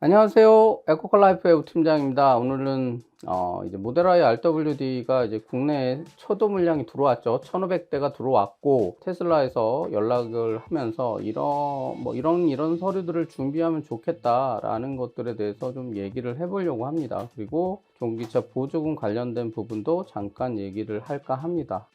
안녕하세요. 에코컬라이프의 우 팀장입니다. 오늘은 이제 모델 Y RWD가 이제 국내에 초도 물량이 들어왔죠. 1,500대가 들어왔고, 테슬라에서 연락을 하면서 이런 서류들을 준비하면 좋겠다라는 것들에 대해서 좀 얘기를 해보려고 합니다. 그리고 전기차 보조금 관련된 부분도 잠깐 얘기를 할까 합니다.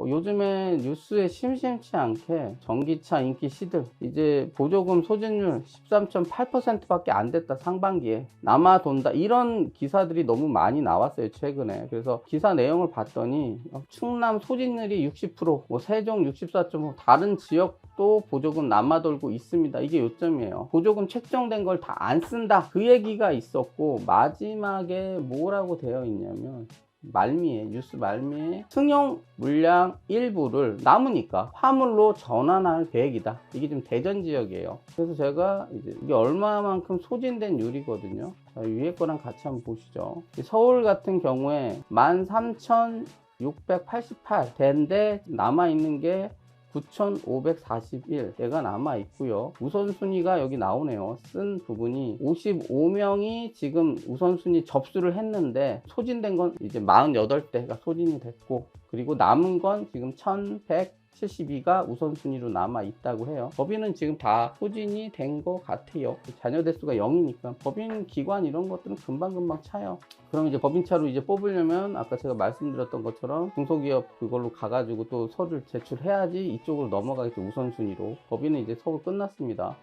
요즘에 뉴스에 심심치 않게 전기차 인기 시들 이제 보조금 소진율 13.8% 밖에 안 됐다, 상반기에 남아 돈다, 이런 기사들이 너무 많이 나왔어요 최근에. 그래서 기사 내용을 봤더니 충남 소진율이 60%, 세종 64.5%, 다른 지역도 보조금 남아 돌고 있습니다. 이게 요점이에요. 보조금 책정된 걸 다 안 쓴다, 그 얘기가 있었고, 마지막에 뭐라고 되어 있냐면, 뉴스 말미에 승용 물량 일부를 남으니까 화물로 전환할 계획이다. 이게 지금 대전 지역이에요. 그래서 제가 이게 얼마만큼 소진된 율이거든요. 자, 위에 거랑 같이 한번 보시죠. 서울 같은 경우에 13,688대인데 남아있는 게 9,541대가 남아 있고요. 우선순위가 여기 나오네요. 쓴 부분이 55명이 지금 우선순위 접수를 했는데, 소진된 건 이제 48대가 소진이 됐고, 그리고 남은 건 지금 1,172가 우선순위로 남아 있다고 해요. 법인은 지금 다 소진이 된 것 같아요. 자녀 대수가 0이니까 법인 기관 이런 것들은 금방금방 차요. 그럼 이제 법인차로 이제 뽑으려면 아까 제가 말씀드렸던 것처럼 중소기업 그걸로 가가지고 또 서류를 제출해야지 이쪽으로 넘어가겠죠. 우선순위로. 법인은 이제 서울 끝났습니다.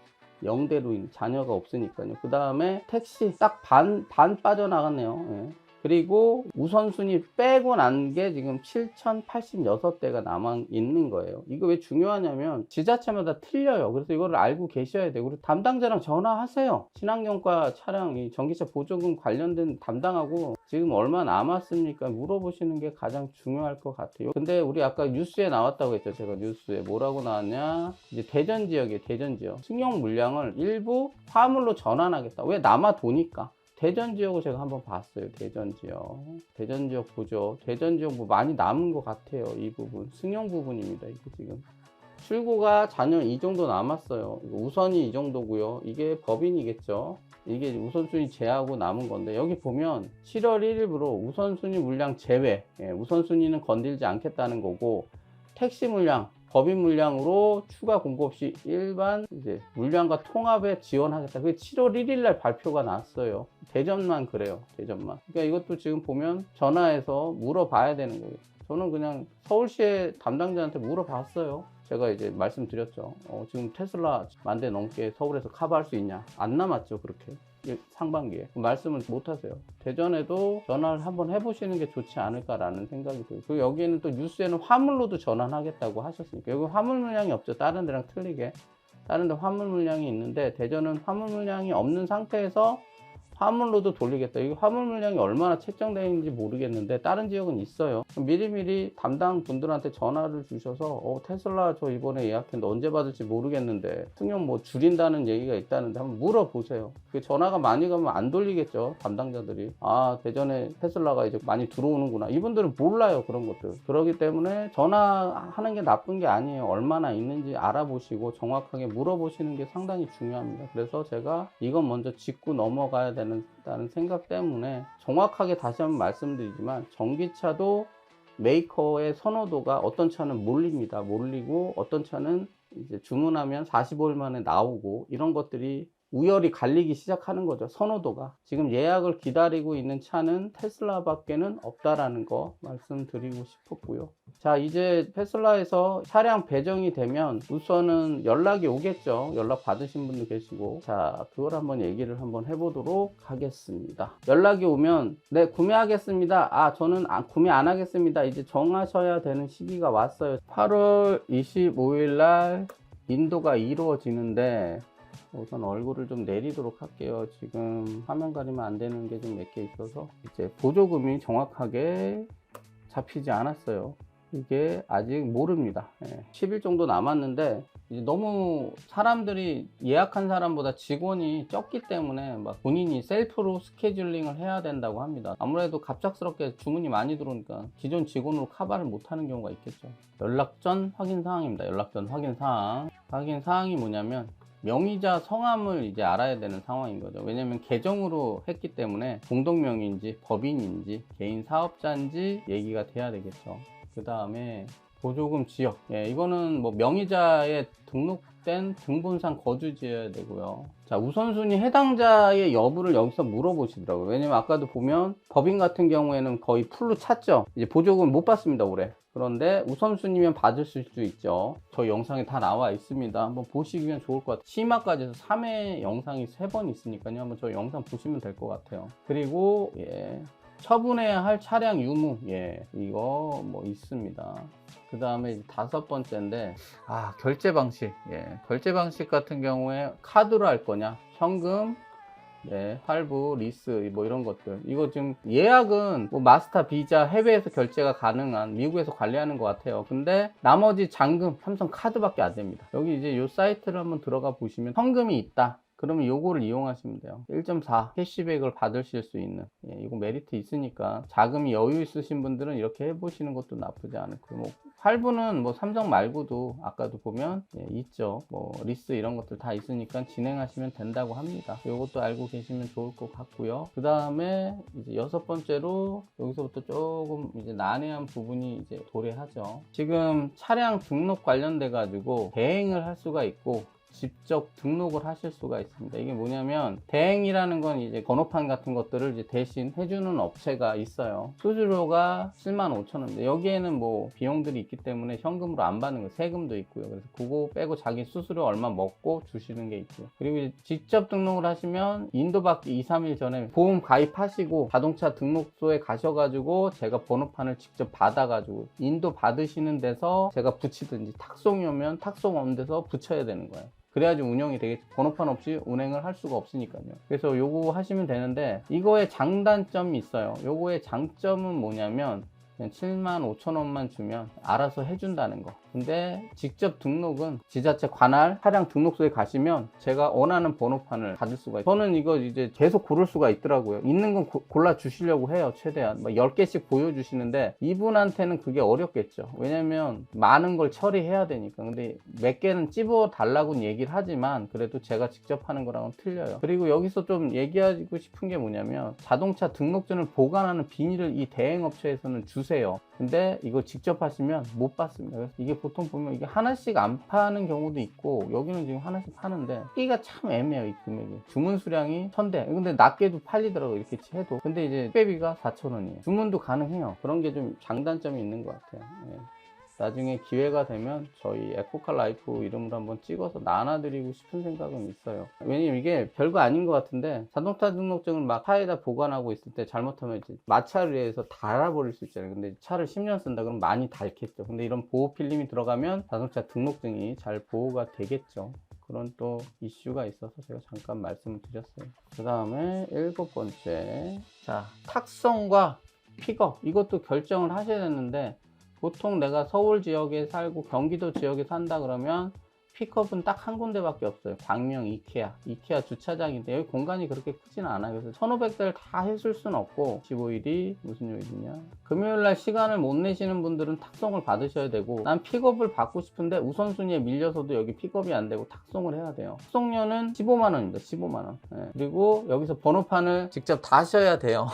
0대로 자녀가 없으니까요. 그 다음에 택시 딱 반 빠져나갔네요. 예. 그리고 우선순위 빼고 난 게 지금 7,086대가 남아 있는 거예요. 이거 왜 중요하냐면 지자체마다 틀려요. 그래서 이거를 알고 계셔야 돼요. 그리고 담당자랑 전화하세요. 친환경과 차량, 이 전기차 보조금 관련된 담당하고 지금 얼마 남았습니까 물어보시는 게 가장 중요할 것 같아요. 근데 우리 아까 뉴스에 나왔다고 했죠. 제가 뉴스에 뭐라고 나왔냐, 이제 대전 지역이에요. 대전 지역 승용 물량을 일부 화물로 전환하겠다. 왜? 남아 도니까. 대전 지역을 제가 한번 봤어요. 대전 지역 보죠. 대전 지역 뭐 많이 남은 것 같아요. 이 부분 승용 부분입니다. 이게 지금 출고가 잔여 이 정도 남았어요. 우선이 이 정도고요. 이게 법인이겠죠. 이게 우선순위 제하고 남은 건데, 여기 보면 7월 1일부로 우선순위 물량 제외, 우선순위는 건들지 않겠다는 거고, 택시 물량, 법인 물량으로 추가 공급 시 일반 이제 물량과 통합에 지원하겠다. 그게 7월 1일 날 발표가 났어요. 대전만 그래요. 대전만. 그러니까 이것도 지금 보면 전화해서 물어봐야 되는 거예요. 저는 그냥 서울시의 담당자한테 물어봤어요. 제가 이제 말씀드렸죠. 지금 테슬라 10,000대 넘게 서울에서 커버할 수 있냐? 안 남았죠, 그렇게. 상반기에 말씀을 못 하세요. 대전에도 전화를 한번 해보시는 게 좋지 않을까라는 생각이 들어요. 그리고 여기에는 또 뉴스에는 화물로도 전환하겠다고 하셨으니까, 여기 화물 물량이 없죠. 다른 데랑 틀리게. 다른 데 화물 물량이 있는데, 대전은 화물 물량이 없는 상태에서 화물로도 돌리겠다. 이거 화물 물량이 얼마나 책정되어 있는지 모르겠는데 다른 지역은 있어요. 미리미리 담당 분들한테 전화를 주셔서 테슬라 저 이번에 예약했는데 언제 받을지 모르겠는데 승용 뭐 줄인다는 얘기가 있다는데 한번 물어보세요. 전화가 많이 가면 안 돌리겠죠, 담당자들이. 아, 대전에 테슬라가 이제 많이 들어오는구나. 이분들은 몰라요, 그런 것들. 그렇기 때문에 전화하는 게 나쁜 게 아니에요. 얼마나 있는지 알아보시고 정확하게 물어보시는 게 상당히 중요합니다. 그래서 제가 이건 먼저 짚고 넘어가야 되는 다는 생각 때문에, 정확하게 다시 한번 말씀드리지만 전기차도 메이커의 선호도가, 어떤 차는 몰리고 어떤 차는 이제 주문하면 45일 만에 나오고, 이런 것들이 우열이 갈리기 시작하는 거죠. 선호도가. 지금 예약을 기다리고 있는 차는 테슬라밖에는 없다라는 거 말씀드리고 싶었고요. 자, 이제 테슬라에서 차량 배정이 되면 우선은 연락이 오겠죠. 연락 받으신 분도 계시고. 자, 그걸 한번 얘기를 한번 해보도록 하겠습니다. 연락이 오면 네, 구매하겠습니다. 아, 저는 구매 안 하겠습니다. 이제 정하셔야 되는 시기가 왔어요. 8월 25일 날 인도가 이루어지는데, 우선 얼굴을 좀 내리도록 할게요. 지금 화면 가리면 안 되는 게 좀 몇 개 있어서. 이제 보조금이 정확하게 잡히지 않았어요. 이게 아직 모릅니다. 10일 정도 남았는데 이제 너무 사람들이 예약한 사람보다 직원이 적기 때문에 막 본인이 셀프로 스케줄링을 해야 된다고 합니다. 아무래도 갑작스럽게 주문이 많이 들어오니까 기존 직원으로 커버를 못하는 경우가 있겠죠. 연락 전 확인 사항입니다. 연락 전 확인 사항. 확인 사항이 뭐냐면 명의자 성함을 이제 알아야 되는 상황인 거죠. 왜냐면 계정으로 했기 때문에 공동명의인지 법인인지 개인 사업자인지 얘기가 돼야 되겠죠. 그 다음에 보조금 지역. 예, 이거는 뭐 명의자에 등록된 등본상 거주지여야 되고요. 자, 우선순위 해당자의 여부를 여기서 물어보시더라고요. 왜냐면 아까도 보면 법인 같은 경우에는 거의 풀로 찼죠. 이제 보조금 못 받습니다, 올해. 그런데 우선순위면 받으실 수 있죠. 저 영상에 다 나와 있습니다. 한번 보시면 좋을 것 같아요. 심화까지 해서 3회 영상이 3번 있으니까요. 한번 저 영상 보시면 될 것 같아요. 그리고 예, 처분해야 할 차량 유무, 예, 이거 뭐 있습니다. 그 다음에 5번째인데, 결제 방식. 예, 결제 방식 같은 경우에 카드로 할 거냐, 현금, 네, 할부, 리스, 뭐 이런 것들. 이거 지금 예약은 뭐 마스터, 비자, 해외에서 결제가 가능한 미국에서 관리하는 것 같아요. 근데 나머지 잔금, 삼성 카드밖에 안 됩니다. 여기 이제 요 사이트를 한번 들어가 보시면 현금이 있다. 그러면 요거를 이용하시면 돼요. 1.4 캐시백을 받으실 수 있는, 예, 이거 메리트 있으니까 자금이 여유 있으신 분들은 이렇게 해보시는 것도 나쁘지 않을 거고, 뭐 할부는 뭐 삼성 말고도 아까도 보면 예, 있죠. 뭐 리스 이런 것들 다 있으니까 진행하시면 된다고 합니다. 요것도 알고 계시면 좋을 것 같고요. 그 다음에 이제 6번째로 여기서부터 조금 이제 난해한 부분이 이제 도래하죠. 지금 차량 등록 관련돼 가지고 대행을 할 수가 있고 직접 등록을 하실 수가 있습니다. 이게 뭐냐면 대행이라는 건 이제 번호판 같은 것들을 이제 대신 해주는 업체가 있어요. 수수료가 75,000원인데 여기에는 뭐 비용들이 있기 때문에 현금으로 안 받는 거예요. 세금도 있고요. 그래서 그거 빼고 자기 수수료 얼마 먹고 주시는 게 있고요. 그리고 이제 직접 등록을 하시면 인도받기 2, 3일 전에 보험 가입하시고 자동차 등록소에 가셔가지고 제가 번호판을 직접 받아가지고 인도 받으시는 데서 제가 붙이든지 탁송이 오면 탁송 없는 데서 붙여야 되는 거예요. 그래야지 운영이 되겠죠. 번호판 없이 운행을 할 수가 없으니까요. 그래서 요거 하시면 되는데 이거의 장단점이 있어요. 요거의 장점은 뭐냐면 그냥 75,000원만 주면 알아서 해준다는 거. 근데 직접 등록은 지자체 관할 차량 등록소에 가시면 제가 원하는 번호판을 받을 수가 있어요. 저는 이거 이제 계속 고를 수가 있더라고요. 있는 건 골라 주시려고 해요. 최대한 막 10개씩 보여주시는데 이분한테는 그게 어렵겠죠. 왜냐면 많은 걸 처리해야 되니까. 근데 몇 개는 찝어 달라고는 얘기를 하지만 그래도 제가 직접 하는 거랑은 틀려요. 그리고 여기서 좀 얘기하고 싶은 게 뭐냐면 자동차 등록증을 보관하는 비닐을 이 대행업체에서는 주세요. 근데 이거 직접 하시면 못 받습니다. 그래서 이게 보통 보면 이게 하나씩 안 파는 경우도 있고 여기는 지금 하나씩 파는데 끼가 참 애매해요. 이 금액이 주문 수량이 1000대 근데 낮게도 팔리더라고요. 이렇게 해도. 근데 이제 택배비가 4,000원이에요 주문도 가능해요. 그런 게 좀 장단점이 있는 것 같아요. 예. 나중에 기회가 되면 저희 에코카 라이프 이름으로 한번 찍어서 나눠드리고 싶은 생각은 있어요. 왜냐면 이게 별거 아닌 것 같은데 자동차 등록증을 막 차에다 보관하고 있을 때 잘못하면 이제 마찰을 해서 닳아버릴 수 있잖아요. 근데 차를 10년 쓴다 그러면 많이 닳겠죠. 근데 이런 보호 필름이 들어가면 자동차 등록증이 잘 보호가 되겠죠. 그런 또 이슈가 있어서 제가 잠깐 말씀을 드렸어요. 그 다음에 7번째, 자, 탁송과 픽업 이것도 결정을 하셔야 되는데 보통 내가 서울 지역에 살고 경기도 지역에 산다 그러면 픽업은 딱 한 군데밖에 없어요. 광명 이케아 주차장인데 여기 공간이 그렇게 크지는 않아요. 그래서 1500대를 다 했을 수는 없고 15일이 무슨 요일이냐, 금요일날 시간을 못 내시는 분들은 탁송을 받으셔야 되고 난 픽업을 받고 싶은데 우선순위에 밀려서도 여기 픽업이 안 되고 탁송을 해야 돼요. 탁송료는 15만원입니다. 15만원. 네. 그리고 여기서 번호판을 직접 다셔야 돼요.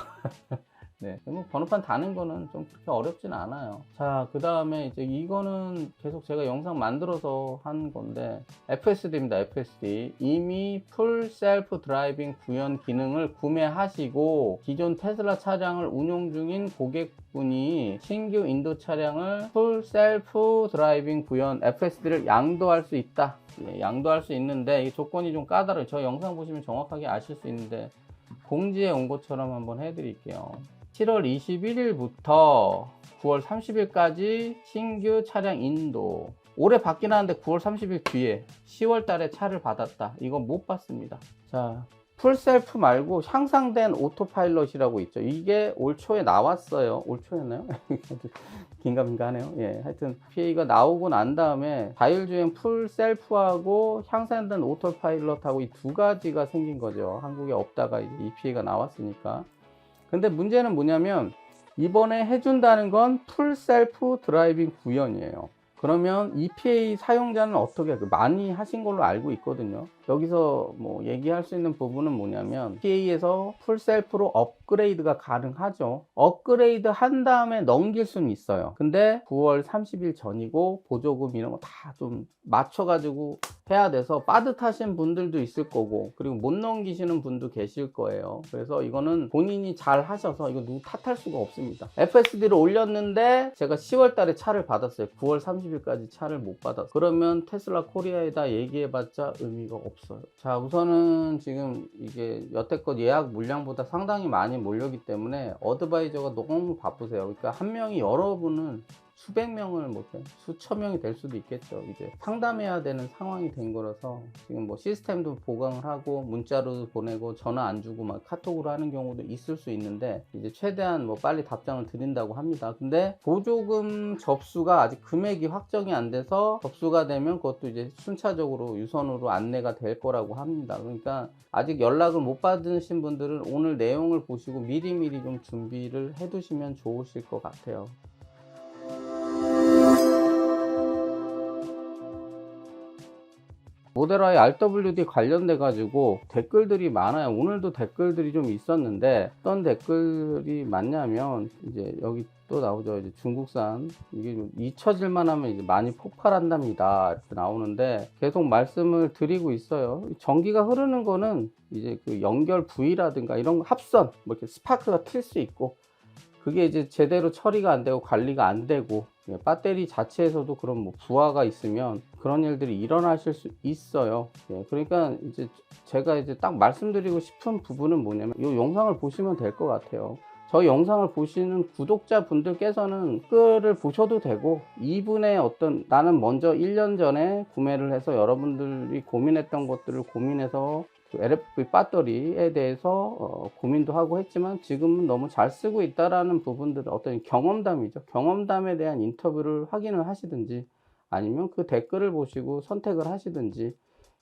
네, 뭐 번호판 다는 거는 좀 그렇게 어렵진 않아요. 자, 그 다음에 이제 이거는 계속 제가 영상 만들어서 한 건데 FSD입니다. FSD. 이미 풀 셀프 드라이빙 구현 기능을 구매하시고 기존 테슬라 차량을 운용 중인 고객분이 신규 인도 차량을 풀 셀프 드라이빙 구현 FSD를 양도할 수 있다. 예, 양도할 수 있는데 이 조건이 좀 까다로워요. 저 영상 보시면 정확하게 아실 수 있는데 공지에 온 것처럼 한번 해드릴게요. 7월 21일부터 9월 30일까지 신규 차량 인도. 올해 받긴 하는데 9월 30일 뒤에 10월 달에 차를 받았다. 이건 못 받습니다. 자, 풀셀프 말고 향상된 오토파일럿이라고 있죠. 이게 올 초에 나왔어요. 올 초였나요? 긴가민가하네요. 예, 하여튼 EPA가 나오고 난 다음에 자율주행 풀셀프하고 향상된 오토파일럿하고 이 두 가지가 생긴 거죠. 한국에 없다가 이제 EPA가 나왔으니까. 근데 문제는 뭐냐면 이번에 해준다는 건 풀셀프 드라이빙 구현이에요. 그러면 EPA 사용자는 어떻게 많이 하신 걸로 알고 있거든요. 여기서 뭐 얘기할 수 있는 부분은 뭐냐면 EPA에서 풀셀프로 업그레이드가 가능하죠. 업그레이드 한 다음에 넘길 수는 있어요. 근데 9월 30일 전이고 보조금 이런 거 다 좀 맞춰가지고 해야 돼서 빠듯하신 분들도 있을 거고, 그리고 못 넘기시는 분도 계실 거예요. 그래서 이거는 본인이 잘 하셔서 이거 누구 탓할 수가 없습니다. FSD를 올렸는데 제가 10월 달에 차를 받았어요. 9월 30일까지 차를 못 받았어요. 그러면 테슬라 코리아에다 얘기해봤자 의미가 없어요. 자, 우선은 지금 이게 여태껏 예약 물량보다 상당히 많이 몰렸기 때문에 어드바이저가 너무 바쁘세요. 그러니까 한 명이 여러분은 수백 명을 못해 수천 명이 될 수도 있겠죠. 이제 상담해야 되는 상황이 된 거라서 지금 뭐 시스템도 보강을 하고 문자로도 보내고 전화 안 주고 막 카톡으로 하는 경우도 있을 수 있는데 이제 최대한 뭐 빨리 답장을 드린다고 합니다. 근데 보조금 접수가 아직 금액이 확정이 안 돼서 접수가 되면 그것도 이제 순차적으로 유선으로 안내가 될 거라고 합니다. 그러니까 아직 연락을 못 받으신 분들은 오늘 내용을 보시고 미리미리 좀 준비를 해 두시면 좋으실 것 같아요. 모델Y RWD 관련돼 가지고 댓글들이 많아요. 오늘도 댓글들이 좀 있었는데 어떤 댓글이 많냐면 이제 여기 또 나오죠. 이제 중국산 이게 잊혀질만 하면 이제 많이 폭발한답니다. 이렇게 나오는데 계속 말씀을 드리고 있어요. 전기가 흐르는 거는 이제 그 연결 부위라든가 이런 합선 뭐 이렇게 스파크가 튈 수 있고, 그게 이제 제대로 처리가 안 되고 관리가 안 되고 배터리 자체에서도 그런 뭐 부하가 있으면 그런 일들이 일어나실 수 있어요. 그러니까 이제 제가 이제 딱 말씀드리고 싶은 부분은 뭐냐면 이 영상을 보시면 될 것 같아요. 저희 영상을 보시는 구독자분들께서는 댓글을 보셔도 되고, 이분의 어떤 나는 먼저 1년 전에 구매를 해서 여러분들이 고민했던 것들을 고민해서 그 LFP 배터리에 대해서 고민도 하고 했지만 지금은 너무 잘 쓰고 있다라는 부분들은 어떤 경험담이죠. 경험담에 대한 인터뷰를 확인을 하시든지 아니면 그 댓글을 보시고 선택을 하시든지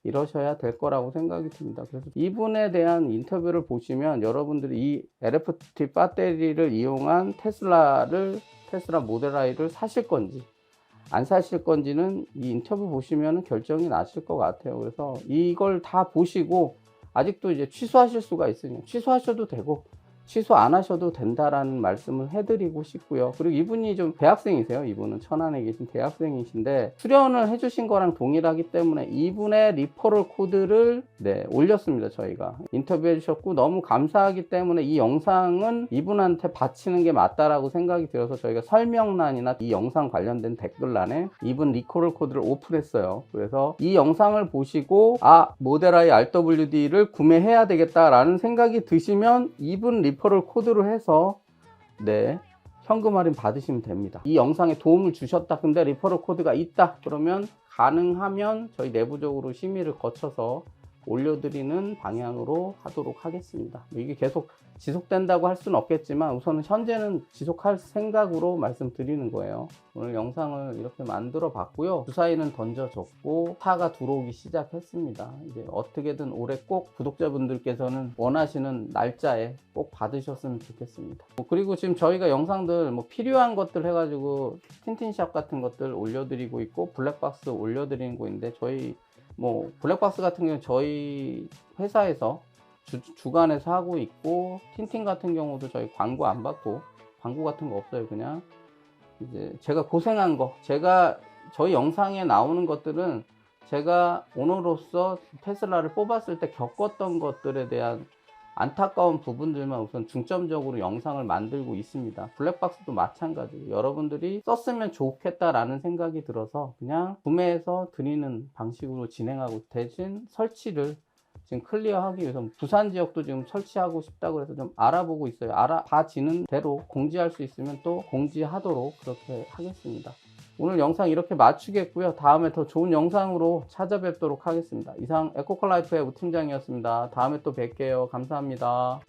이러셔야 될 거라고 생각이 듭니다. 그래서 이분에 대한 인터뷰를 보시면 여러분들이 이 LFP 배터리를 이용한 테슬라 모델 I를 사실 건지 안 사실 건지는 이 인터뷰 보시면 결정이 나실 것 같아요. 그래서 이걸 다 보시고 아직도 이제 취소하실 수가 있으니 취소하셔도 되고 취소 안 하셔도 된다라는 말씀을 해드리고 싶고요. 그리고 이분이 좀 대학생이세요. 이분은 천안에 계신 대학생이신데 수련을 해주신 거랑 동일하기 때문에 이분의 리퍼럴 코드를 올렸습니다. 저희가 인터뷰해 주셨고 너무 감사하기 때문에 이 영상은 이분한테 바치는 게 맞다라고 생각이 들어서 저희가 설명란이나 이 영상 관련된 댓글란에 이분 리퍼럴 코드를 오픈했어요. 그래서 이 영상을 보시고 모델 Y RWD를 구매해야 되겠다라는 생각이 드시면 이분 리퍼럴 코드로 해서 현금 할인 받으시면 됩니다. 이 영상에 도움을 주셨다, 근데 리퍼럴 코드가 있다 그러면 가능하면 저희 내부적으로 심의를 거쳐서 올려드리는 방향으로 하도록 하겠습니다. 이게 계속 지속된다고 할 수는 없겠지만 우선은 현재는 지속할 생각으로 말씀드리는 거예요. 오늘 영상을 이렇게 만들어 봤고요. 주사위는 던져졌고 차가 들어오기 시작했습니다. 이제 어떻게든 올해 꼭 구독자분들께서는 원하시는 날짜에 꼭 받으셨으면 좋겠습니다. 그리고 지금 저희가 영상들 필요한 것들 해가지고 틴틴샵 같은 것들 올려드리고 있고 블랙박스 올려드리는 거 있는데 저희 블랙박스 같은 경우는 저희 회사에서 주간에서 하고 있고, 틴틴 같은 경우도 저희 광고 안 받고 광고 같은 거 없어요. 그냥 이제 제가 고생한 거, 저희 영상에 나오는 것들은 제가 오너로서 테슬라를 뽑았을 때 겪었던 것들에 대한 안타까운 부분들만 우선 중점적으로 영상을 만들고 있습니다. 블랙박스도 마찬가지고 여러분들이 썼으면 좋겠다라는 생각이 들어서 그냥 구매해서 드리는 방식으로 진행하고, 대신 설치를 지금 클리어하기 위해서 부산 지역도 지금 설치하고 싶다고 해서 좀 알아보고 있어요. 알아봐지는 대로 공지할 수 있으면 또 공지하도록 그렇게 하겠습니다. 오늘 영상 이렇게 마치겠고요. 다음에 더 좋은 영상으로 찾아뵙도록 하겠습니다. 이상 에코컬라이프의 우 팀장이었습니다. 다음에 또 뵐게요. 감사합니다.